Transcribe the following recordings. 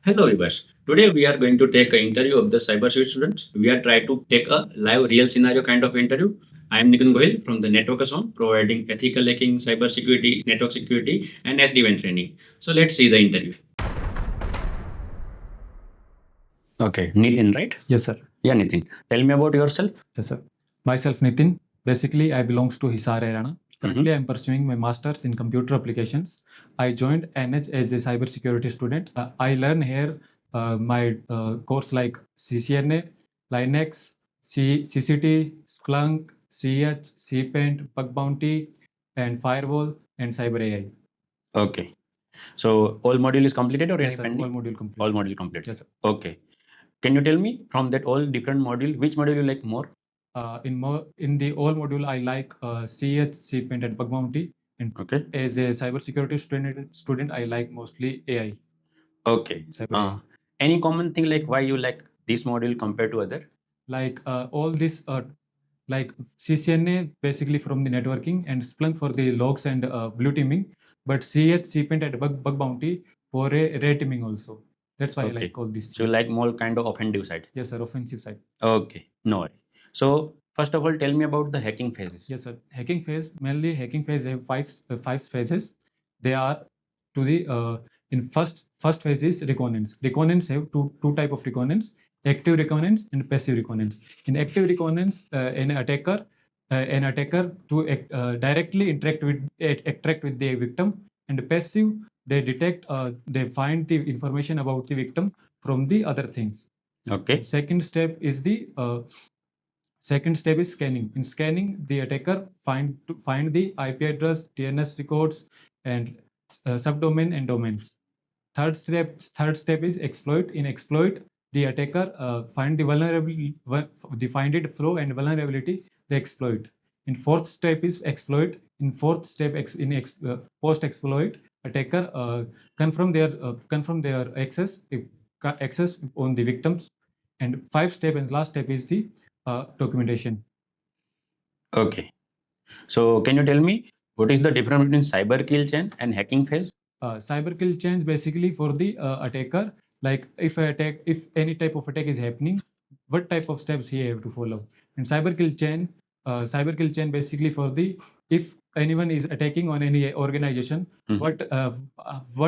Hello viewers. Today we are going to take an interview of the cybersecurity students. We are trying to take a live real scenario kind of interview. I am Nikunj Gohil from the Network Zone, providing ethical hacking, cybersecurity, network security, and SD-WAN training. So let's see the interview. Okay, Nitin, right? Yes, sir. Yeah, Nitin. Tell me about yourself. Yes, sir. Myself, Nitin. Basically, I belongs to Hisar, Haryana. Currently, I'm pursuing my master's in computer applications. I joined NH as a cybersecurity student. I learn here my course like CCNA, Linux, CCT, Splunk, CH, CPaint, Bug Bounty, and Firewall, and Cyber AI. Okay. So all module is completed or Yes, any sir. pending? All module complete. All module completed. Yes, sir. Okay. Can you tell me from that all different module, which module you like more? In the all module, I like CH, CPaint, and Bug Bounty. And Okay. as a cybersecurity student, I like mostly AI. Okay. Cyber AI. Any common thing like why you like this module compared to other? Like all this, like CCNA basically from the networking and Splunk for the logs and blue teaming, but CH, CPaint, and Bug Bounty for a red teaming also. That's why I like all these. So you like more kind of offensive side. Yes, sir. Offensive side. Okay, no worry. So first of all, tell me about the hacking phases. Yes, sir. Hacking phase, mainly hacking phase have five phases. They are to the in first phase is reconnaissance. Reconnaissance have two type of reconnaissance: active reconnaissance and passive reconnaissance. In active reconnaissance, an attacker to directly interact with the victim, and passive they detect they find the information about the victim from the other things. Okay. Second step is the Second step is scanning. In scanning, the attacker find the IP address, DNS records, and subdomain and domains. Third step is exploit. In exploit, the attacker find the vulnerability, find it flow and vulnerability. They exploit. In fourth step is exploit. In fourth step, post exploit, attacker confirm their access on the victims. And fifth step and last step is the documentation. Okay. So can you tell me what is the difference between cyber kill chain and hacking phase? Cyber kill chain basically for the attacker. Like if any type of attack is happening, what type of steps he have to follow. And cyber kill chain basically for the if anyone is attacking on any organization, what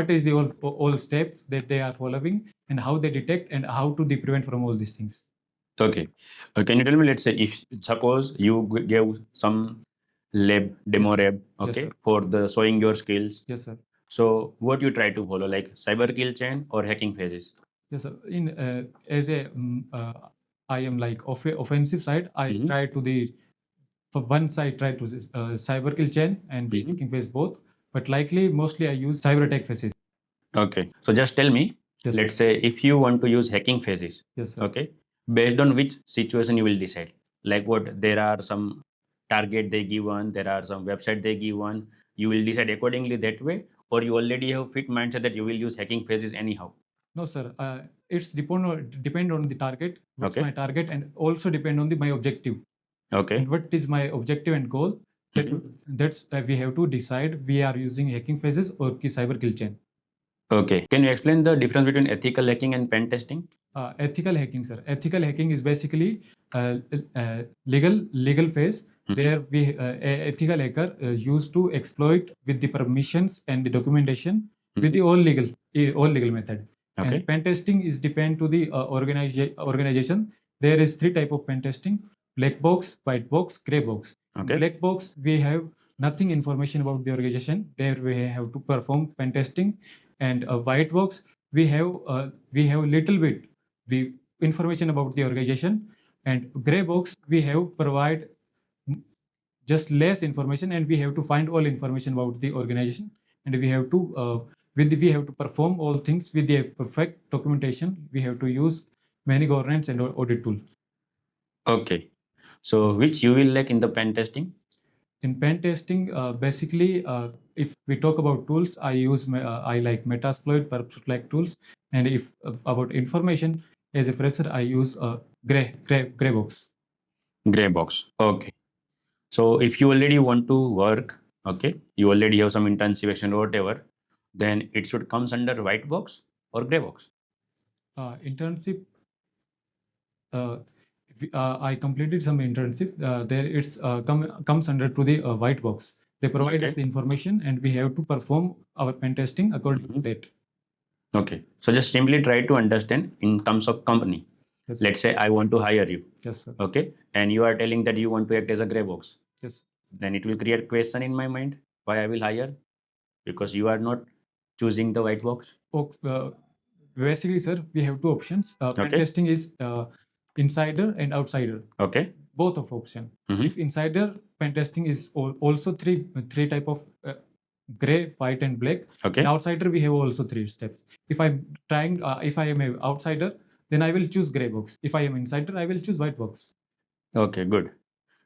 is the all steps that they are following and how they detect and how to prevent from all these things. Okay. Can you tell me, let's say, if suppose you gave some demo lab, okay, sir. for the showing your skills. Yes, sir. So what you try to follow, like cyber kill chain or hacking phases? Yes, sir. In as a I am like offensive side. I try to the for one side try to cyber kill chain and the hacking phase both, but likely mostly I use cyber attack phases. Okay. So just tell me, Yes, let's say if you want to use hacking phases, Yes, sir. okay, based on which situation you will decide. Like what there are some target they give one, there are some website they give one. You will decide accordingly that way, or you already have fit mindset that you will use hacking phases anyhow. No, sir. It's depend on the target. What's Okay. my target, and also depend on my objective. Okay. And what is my objective and goal? That's we have to decide. We are using hacking phases or cyber kill chain. Okay. Can you explain the difference between ethical hacking and pen testing? Ethical hacking, sir. Ethical hacking is basically legal phase. There we ethical hacker used to exploit with the permissions and the documentation with the all legal method. Okay. And pen testing is depend to the organization. There is three type of pen testing: black box, white box, gray box. Okay. Black box we have nothing information about the organization. There we have to perform pen testing, and a white box we have little bit the information about the organization, and gray box we have provide just less information, and we have to find all information about the organization, and we have to we have to perform all things with the perfect documentation. We have to use many governance and audit tool. Okay. So which you will like in the pen testing? In pen testing, basically, if we talk about tools, I like Metasploit, Perpetrat tools, and if about information as a fresher, I use gray box. Gray box. Okay. So if you already want to work, okay, you already have some internship action or whatever, then it should comes under white box or gray box. Internship. I completed some internship. There it's comes under to the white box. They provide us Okay. the information, and we have to perform our pen testing according to that. Okay. So just simply try to understand in terms of company. Yes. Let's say I want to hire you. Yes, sir. Okay. And you are telling that you want to act as a gray box. Yes. Then it will create question in my mind why I will hire, because you are not choosing the white box. Basically, sir, we have two options. Pen Okay. testing is insider and outsider. Okay. Both of option. Mhm. If insider pen testing is also three type of gray, white, and black. Okay. In outsider, we have also three steps. If I'm trying, if I am an outsider, then I will choose gray box. If I am insider, I will choose white box. Okay, good.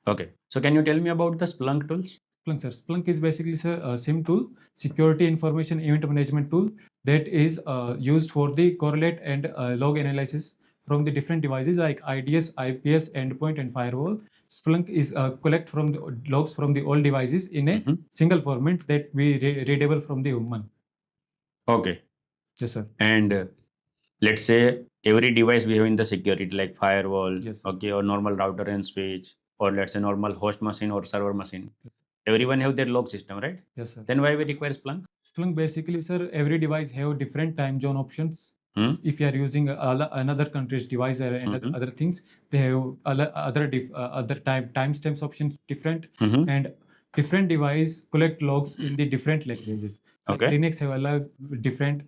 Okay. So can you tell me about the Splunk tools? Splunk, sir. Splunk is basically, sir, a SIM tool, security information event management tool that is used for the correlate and log analysis from the different devices like IDS, IPS, endpoint, and firewall. Splunk is collect from the logs from the all devices in a single format that we readable from the human. Okay. Yes, sir. And let's say every device we have in the security, like firewall, Yes, sir. okay, or normal router and switch, or let's say normal host machine or server machine. Yes. Everyone have their log system, right? Yes, sir. Then why we require Splunk? Splunk basically, sir, every device have different time zone options. Hmm? If you are using another country's device or other things, they have other timestamps options different, Mhm. and different device collect logs in the different languages. Like Okay. Linux have a different,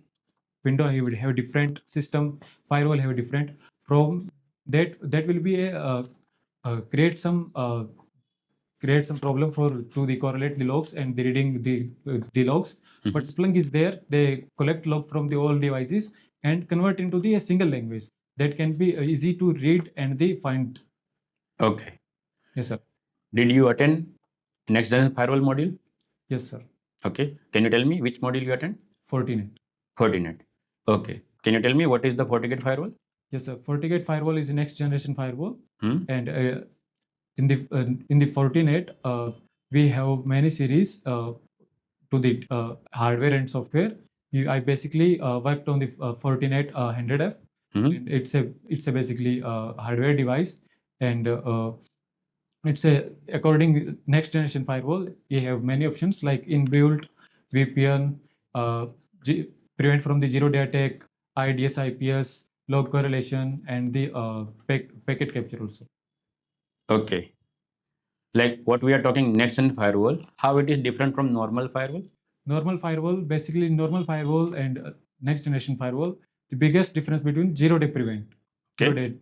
Windows will have different system, firewall have different. From that will be a create some problem for to the correlate the logs and the reading the logs. But Splunk is there. They collect log from the all devices and convert into the a single language that can be easy to read and the find. Okay. Yes, sir. Did you attend next gen firewall module? Yes, sir. Okay. Can you tell me which module you attend? Fortinet. Fortinet. Okay. Can you tell me what is the FortiGate firewall? Yes, sir. FortiGate firewall is the next generation firewall, Hmm? and in the Fortinet, we have many series to the hardware and software. I basically worked on the Fortinet 100F, and it's a basically hardware device, and it's a according next generation firewall. You have many options like inbuilt VPN, prevent from the zero day attack, IDS, IPS, log correlation, and the packet capture also. Okay. Like what we are talking next gen firewall, how it is different from normal firewall? Normal firewall, basically normal firewall and next generation firewall, the biggest difference between zero day prevent, Okay.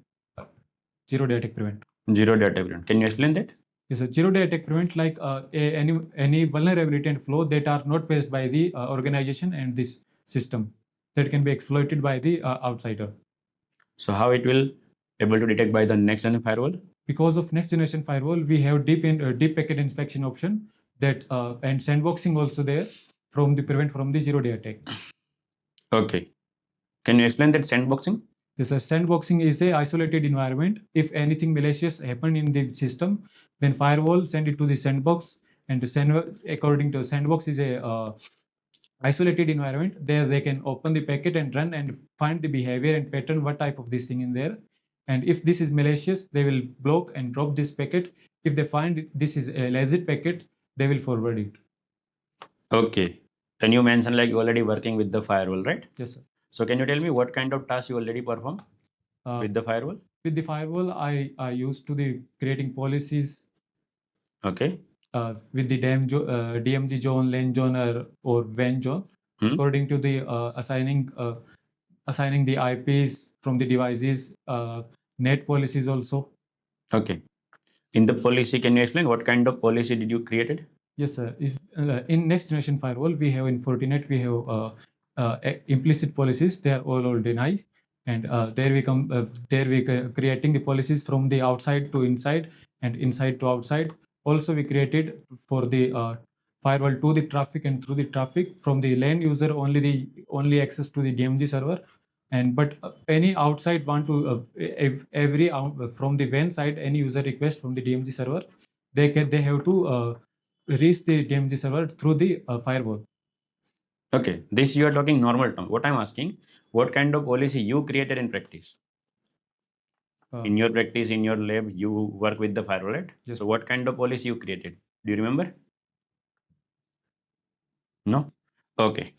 zero day attack prevent. Zero day attack prevent. Can you explain that? Yes, so zero day attack prevent like any vulnerability and flow that are not faced by the organization and this system that can be exploited by the outsider. So how it will able to detect by the next gen firewall? Because of next generation firewall, we have deep packet inspection option that and sandboxing also there from the prevent from the zero day attack. Okay. Can you explain that sandboxing? Yes, sandboxing is a isolated environment. If anything malicious happen in the system, then firewall send it to the sandbox, and according to sandbox is a isolated environment. There they can open the packet and run and find the behavior and pattern, what type of this thing in there. And if this is malicious, they will block and drop this packet. If they find this is a legit packet, they will forward it. Okay. Can you mention like you already working with the firewall, right? Yes, sir. So can you tell me what kind of tasks you already perform with the firewall? With the firewall, I used to the creating policies. Okay. With the DMG zone, lane zone, or WAN zone, according to the assigning the IPs from the devices, net policies also. Okay. In the policy, can you explain what kind of policy did you created? Yes, sir. In next generation firewall, we have in Fortinet, we have implicit policies. They are all denied, and there we come. There we creating the policies from the outside to inside and inside to outside. Also, we created for the firewall to the traffic and through the traffic from the LAN user only access to the DMG server, and but any outside want to if every from the WAN side any user request from the DMG server, they have to reach the DMG server through the firewall. Okay, this you are talking normal term. What I'm asking, what kind of policy you created in practice? In your practice, in your lab, you work with the firewall, right? Yes. So what kind of policy you created? Do you remember? No? Okay.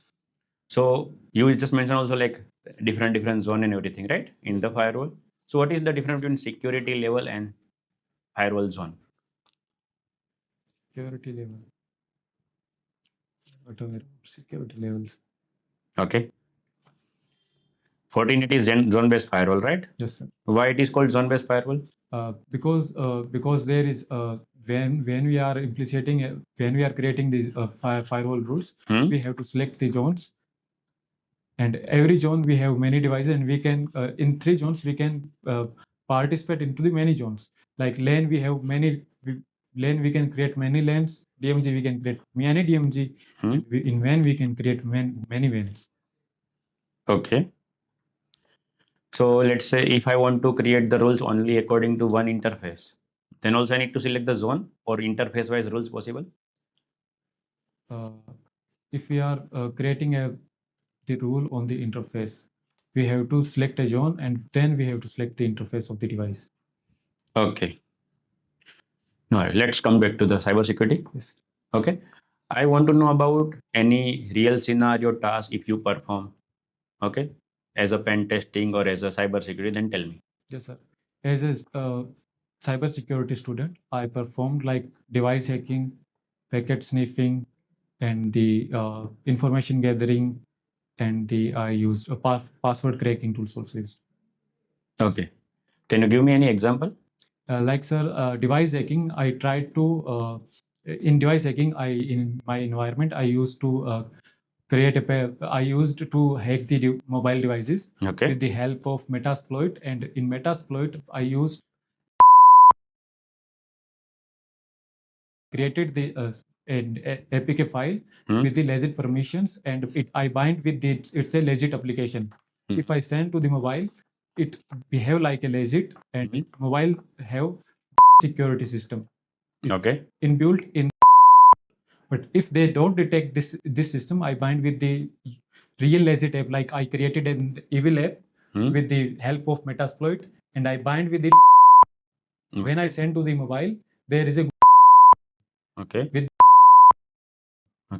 So you just mentioned also like different zone and everything, right? In the firewall. So what is the difference between security level and firewall zone? Security level. Whatever security levels. Okay. Fortinet is zone-based firewall, right? Yes, sir. Why it is called zone-based firewall? Because there is when we are implementing when we are creating these firewall rules, we have to select the zones, and every zone we have many devices, and we can in 3 zones we can participate into the many zones. Like LAN, we have many LAN, we can create many LANs. DMG, we can create many DMG. And in WAN we can create many WANs. Okay. So let's say if I want to create the rules only according to one interface, then also I need to select the zone or interface wise rules possible? If we are creating the rule on the interface, we have to select a zone, and then we have to select the interface of the device. Okay. All right, let's come back to the cybersecurity. Yes. Okay. I want to know about any real scenario task if you perform, okay, as a pen testing or as a cybersecurity, then tell me. Yes, sir. As a cybersecurity student, I performed like device hacking, packet sniffing, and the information gathering, and I used a password cracking tools also used. Okay. Can you give me any example? Like, sir, device hacking, I tried to in device hacking, in my environment, I used to create I used to hack the mobile devices with the help of Metasploit, and in Metasploit, I used created the an APK file with the legit permissions, and I bind with it's a legit application. If I send to the mobile, it behave like a legit, and mobile have security system. Okay. Inbuilt in. But if they don't detect this system, I bind with the real legit app. Like I created an evil app with the help of Metasploit, and I bind with it. When I send to the mobile, there is a with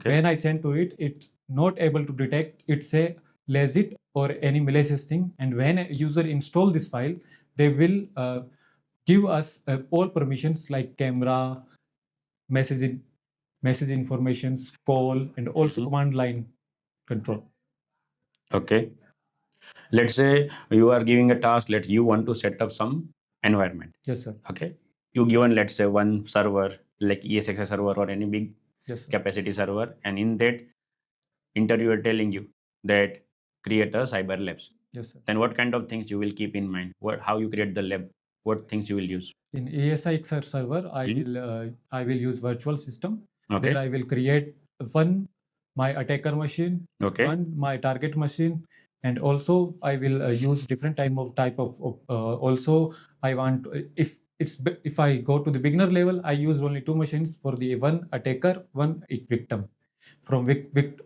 when I send to it, it's not able to detect it's a legit or any malicious thing. And when a user install this file, they will give us all permissions like camera, message informations, call, and also command line control. Okay. Let's say you are giving a task, let you want to set up some environment. Yes, sir. Okay. You given, let's say, one server like ESXi server or any big capacity server, and in that interviewer telling you that create a cyber labs. Yes, sir. Then what kind of things you will keep in mind? How you create the lab? What things you will use? In ESXi server, I will use virtual system. There I will create one my attacker machine, one my target machine, and also I will use different type of also I want if I go to the beginner level, I use only 2 machines for the one attacker, one victim. From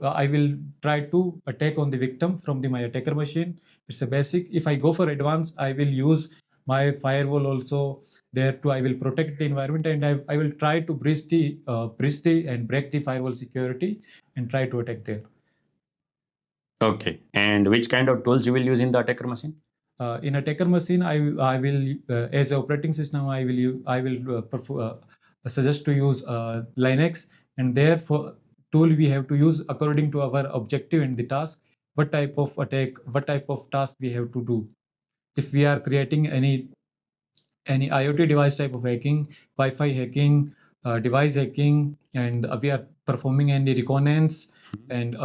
I will try to attack on the victim from my attacker machine. It's a basic. If I go for advanced, I will use my firewall also. There too, I will protect the environment, and I will try to breach the and break the firewall security and try to attack there. Okay. And which kind of tools you will use in the attacker machine? In attacker machine, I will as an operating system, I will suggest to use Linux, and therefore tool we have to use according to our objective and the task. What type of attack, what type of task we have to do. If we are creating any IoT device type of hacking, Wi-Fi hacking, device hacking, and we are performing any reconnaissance, and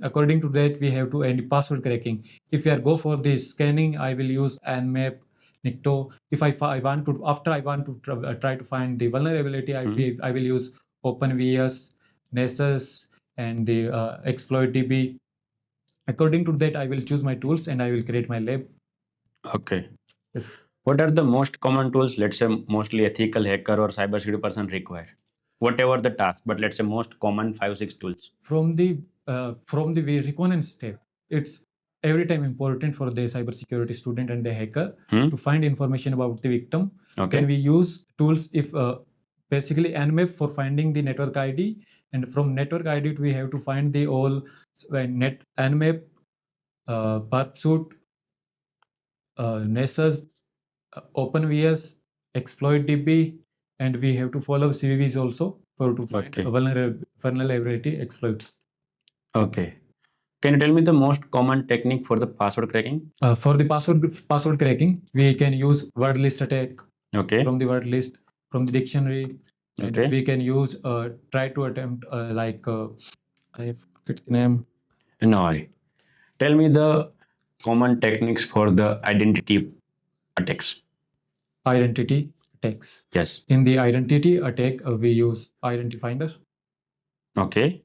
according to that we have to any password cracking. If we are go for the scanning, I will use Nmap, Nikto. If I want to try to find the vulnerability, I will use OpenVS, Nessus, and the ExploitDB. According to that, I will choose my tools and I will create my lab. Okay. Yes. What are the most common tools, let's say mostly ethical hacker or cybersecurity person require? Whatever the task, but let's say most common 5-6 tools. From the reconnaissance step, it's every time important for the cybersecurity student and the hacker Hmm. to find information about the victim. Okay. Then we use tools if basically nmap for finding the network id, and from network id we have to find the all net nmap, pursuit, nessus, openvs, exploitdb, and we have to follow cvvs also for to find Okay. vulnerability exploits. Okay. Can you tell me the most common technique for the password cracking? For the password cracking, we can use word list attack Okay. from the word list, from the dictionary, and Okay. we can use try to attempt like I forget the name. No worry. Tell me the common techniques for the identity attacks. Identity attacks. Yes. In the identity attack, we use identity finder. Okay.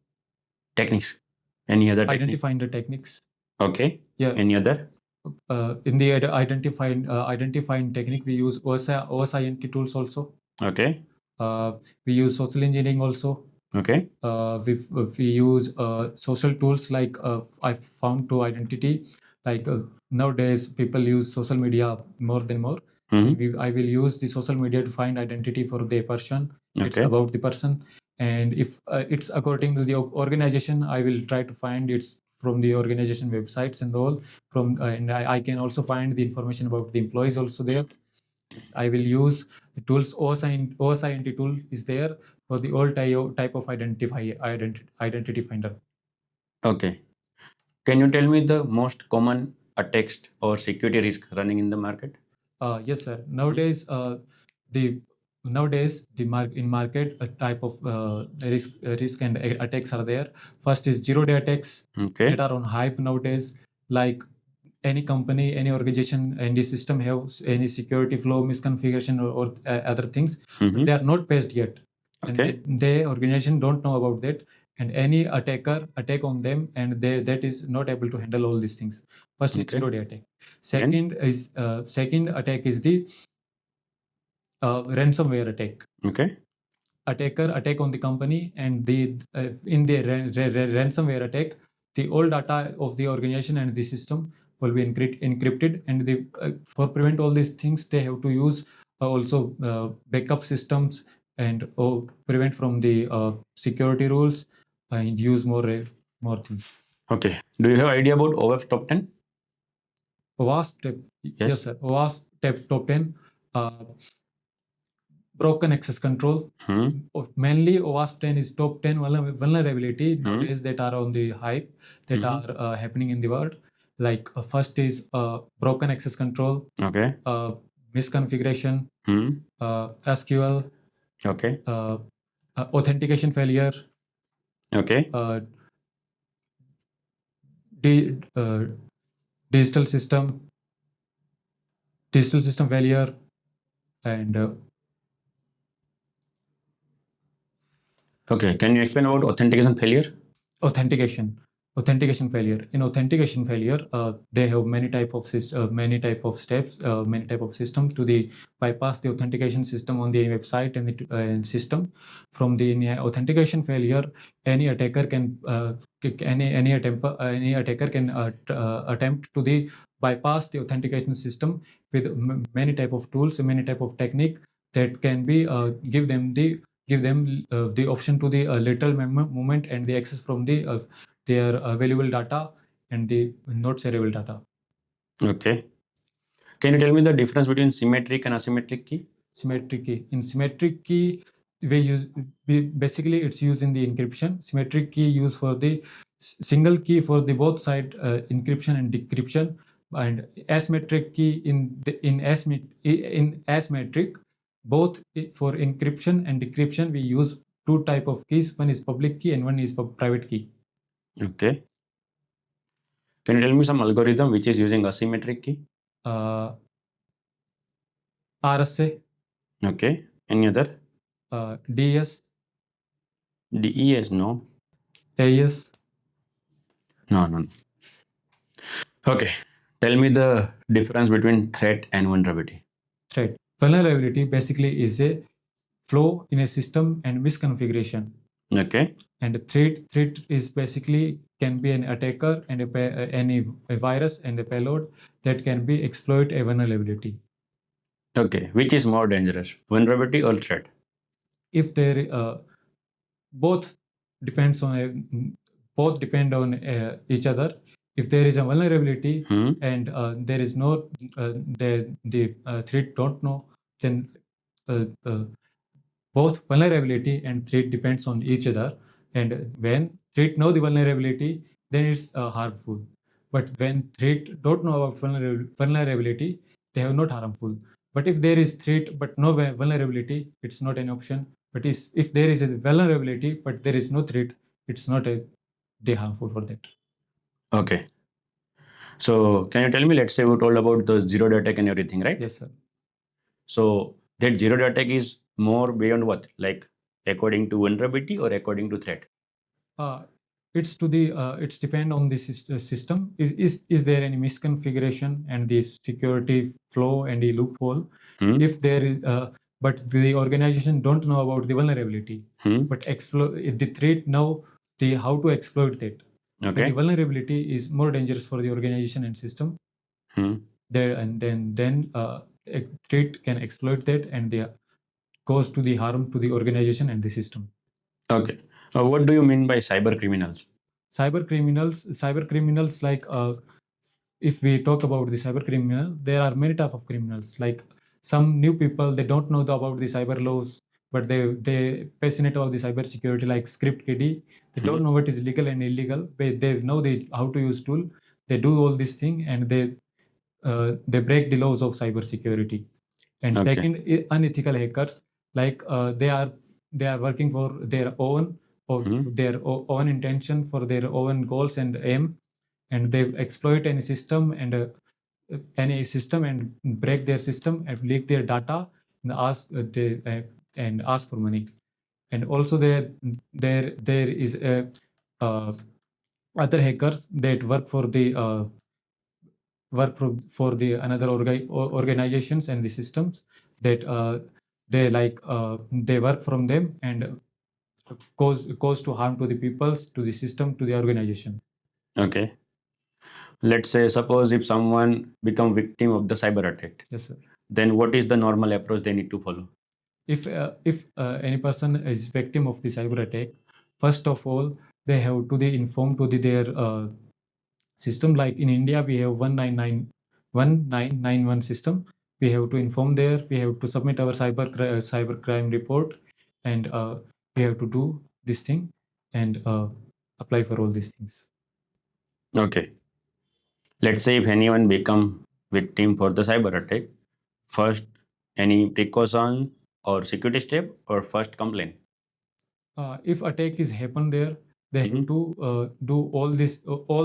Techniques. Any other technique? Identity finder techniques. Okay. Yeah. Any other? In the identifying technique, we use OSINT tools also. Okay. We use social engineering also. Okay. We use social tools like I found to identity, like nowadays people use social media more than more. Mhm. I will use the social media to find identity for the person. It's Okay. about the person, and if it's according to the organization, I will try to find it's from the organization websites and all. And I can also find the information about the employees also there. I will use the tools. OSINT tool is there for the all type of identity finder. Okay. Can you tell me the most common attacks or security risk running in the market? Yes, sir. Nowadays, the in market a type of risk and attacks are there. First is zero-day attacks Okay. that are on hype nowadays. Like any company, any organization, any system have any security flaw, misconfiguration, or other things, but they are not patched yet, Okay. and the organization don't know about that. And any attacker attack on them, and that is not able to handle all these things. First is Okay. zero-day attack. Second attack is the ransomware attack. Okay. Attacker attack on the company, and the in the ransomware attack, the all data of the organization and the system will be encrypted, and for prevent all these things they have to use also backup systems, and prevent from the security rules, and use more things. Okay. Do you have idea about OWASP top 10? OWASP, yes sir. OWASP top 10. Broken access control. Mainly OWASP 10 is top 10 vulnerability nowadays that are on the hype, that are happening in the world. Like first is broken access control, Okay. misconfiguration, SQL, Okay. authentication failure, Okay. digital system failure, and Okay. Can you explain about authentication failure? Authentication failure. In authentication failure, they have many type of steps, many type of systems to the bypass the authentication system on the website and the system. From the authentication failure, any attacker can any attacker can attempt to the bypass the authentication system with many type of tools, many type of technique that can be give them the option to the lateral movement and the access from the their valuable data and the not shareable data. Okay. Can you tell me the difference between symmetric and asymmetric key? Symmetric key. In symmetric key, basically it's used in the encryption. Symmetric key used for the single key for the both side encryption and decryption, and asymmetric key in asymmetric, both for encryption and decryption we use two type of keys. One is public key and one is private key. Okay. Can you tell me some algorithm which is using asymmetric key? RSA, Okay. Any other? DS, DES? No. AES. No. Okay. Tell me the difference between threat and vulnerability. Threat. Vulnerability basically is a flaw in a system and misconfiguration. Okay. And threat is basically can be an attacker and a virus and a payload that can be exploit a vulnerability. Okay, which is more dangerous, vulnerability or threat? If there both depends on both depend on each other. If there is a vulnerability and there is no the threat don't know, then both vulnerability and threat depends on each other. And when threat know the vulnerability, then it's harmful. But when threat don't know about vulnerability, they have not harmful. But if there is threat but no vulnerability, it's not an option. But if there is a vulnerability but there is no threat, it's not they harmful for that. Okay. So can you tell me, let's say we told about the zero day attack and everything, right? Yes, sir. So that zero day attack is more beyond what? Like according to vulnerability or according to threat? It's to the it's depend on the system. Is there any misconfiguration and the security flow and the loophole? If there is but the organization don't know about the vulnerability, but if the threat know the how to exploit that. Then the vulnerability is more dangerous for the organization and system. There and then a threat can exploit that and they cause to the harm to the organization and the system. Okay. What do you mean by cyber criminals? Cyber criminals like if we talk about the cyber criminal, there are many type of criminals. Like some new people, they don't know about the cyber laws, but they passionate about the cyber security, like script kiddie. They don't know what is legal and illegal, but they know how to use tool. They do all this thing and they break the laws of cyber security. And second, unethical hackers, like they are working for their own their own intention, for their own goals and aim, and they exploit any system and break their system and leak their data and ask for money. And also there is a other hackers that work for the for the another organizations and the systems that they work from them and cause to harm to the peoples, to the system, to the organization. Okay. Let's say, suppose if someone become victim of the cyber attack, Yes, sir. then what is the normal approach they need to follow? If any person is victim of the cyber attack, first of all they have to the inform to their system. Like in India, we have 1991 system. We have to inform there. We have to submit our cyber crime report, and we have to do this thing and apply for all these things. Okay. Let's say if anyone become victim for the cyber attack, first any precaution or security step or first complaint? If attack is happen there, they have to do all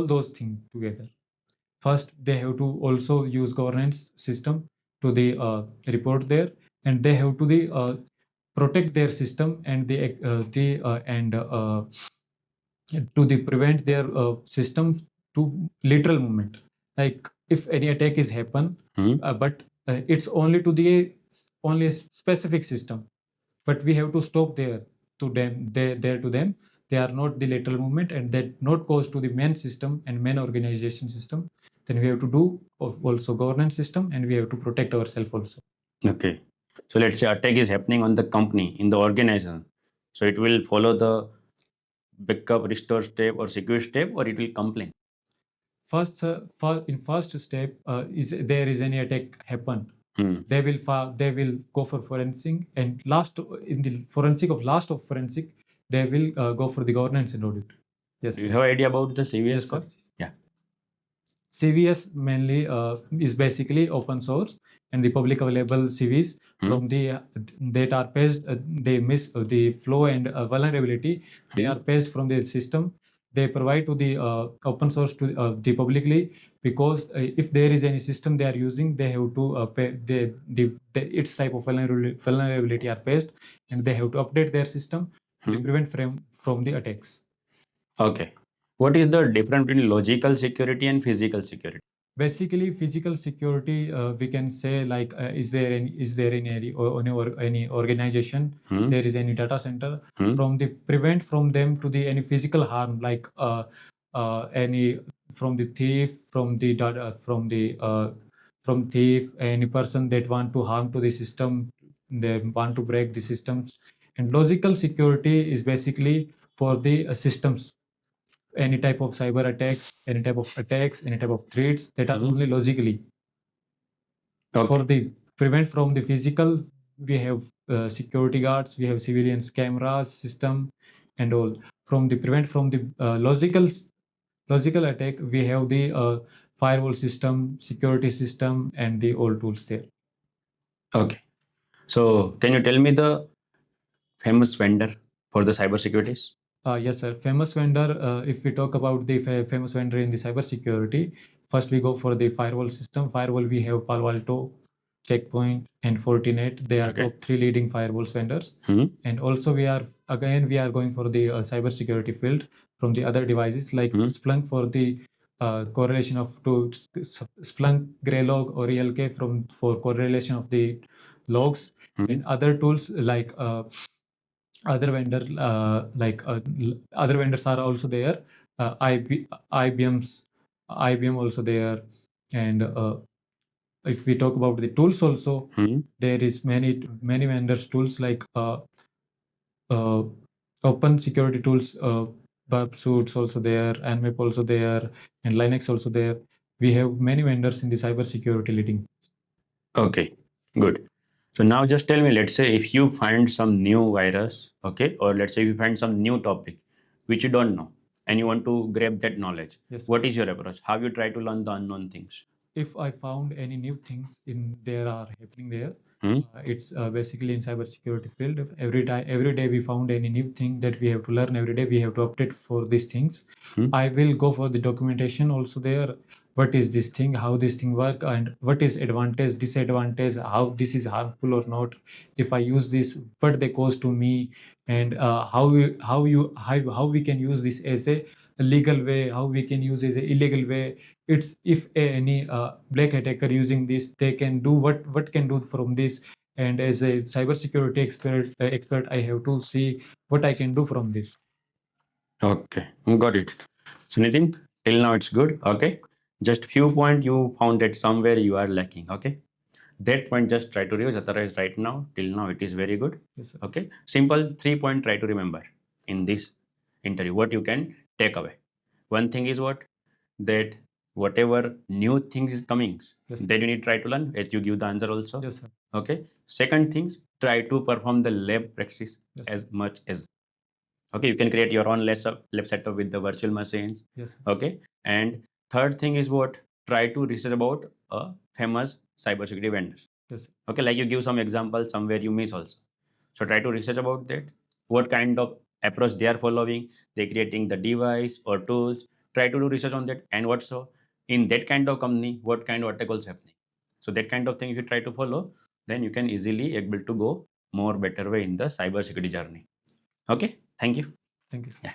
those things together. First, they have to also use governance system to the report there, and they have to the protect their system and to the prevent their system to literal movement. Like if any attack is happen, but it's only to the only a specific system, but we have to stop there to them. There to them, they are not the lateral movement and that not cause to the main system and main organization system. Then we have to do also governance system and we have to protect ourselves also. Okay. So let's say attack is happening on the company, in the organization. So it will follow the backup restore step or secure step, or it will complain? First, in first step, is there is any attack happen, they will go for forensic, and last in the forensic of forensic, they will go for the governance and audit. Yes. Do you have idea about the CVS Yes, sir. course? Yeah. CVS mainly is basically open source and the public available CVs from the that are patched. They miss the flow and vulnerability. They are patched from the system. They provide to the open source to the publicly, because if there is any system they are using, they have to pay its type of vulnerability are patched, and they have to update their system to prevent from the attacks. Okay. What is the difference between logical security and physical security? Basically, physical security, we can say, like is there any organization, there is any data center, from the prevent from them to the any physical harm, like any from the thief, from the data, from thief, any person that want to harm to the system, they want to break the systems. And logical security is basically for the systems, any type of cyber attacks, any type of attacks, any type of threats that are only logically. For the prevent from the physical, we have security guards, we have civilians cameras system and all. From the prevent from the logical attack, we have the firewall system, security system, and the all tools there. Okay. So can you tell me the famous vendor for the cyber securities? Yes, sir. Famous vendor, if we talk about the famous vendor in the cybersecurity, first we go for the firewall system. Firewall, we have Palo Alto, Checkpoint, and Fortinet. They are top 3 leading firewalls vendors. And also we are going for the cybersecurity field from the other devices like Splunk for the correlation of to Splunk, Greylog, or ELK for correlation of the logs, and other tools like other vendor other vendors are also there. IBM also there, and if we talk about the tools also, there is many vendors tools like open security tools, Burp Suits also there, Nmap also there, and Linux also there. We have many vendors in the cyber security leading. Okay, good. So now just tell me, let's say if you find some new virus, okay, or let's say you find some new topic which you don't know and you want to grab that knowledge, Yes. what is your approach? How you try to learn the unknown things? If I found any new things in there are happening there, it's basically in cybersecurity field. Every day we found any new thing that we have to learn. Every day we have to update for these things. I will go for the documentation also there. What is this thing? How this thing work? And what is advantage, disadvantage? How this is harmful or not? If I use this, what they cause to me? And how we can use this as a legal way? How we can use as a illegal way? It's if any black attacker using this, they can do what can do from this. And as a cybersecurity expert, I have to see what I can do from this. Okay, got it. So Nitin, till now it's good. Okay, just few point you found that somewhere you are lacking. Okay, that point just try to revise. Otherwise, right now till now it is very good. Yes, sir. Okay, simple 3 point try to remember in this interview. What you can take away. One thing is what that whatever new things is coming, Yes, that you need to try to learn as you give the answer also. Yes, sir. Okay. Second things, try to perform the lab practice Yes, as much as. Okay, you can create your own lab setup with the virtual machines. Yes, sir. Okay, and third thing is what try to research about a famous cybersecurity vendors. Yes, sir. Okay, like you give some examples somewhere you miss also. So try to research about that. What kind of approach they are following? They creating the device or tools. Try to do research on that and what so in that kind of company, what kind of articles happening. So that kind of thing if you try to follow, then you can easily able to go more better way in the cybersecurity journey. Okay, thank you. Thank you. Yeah.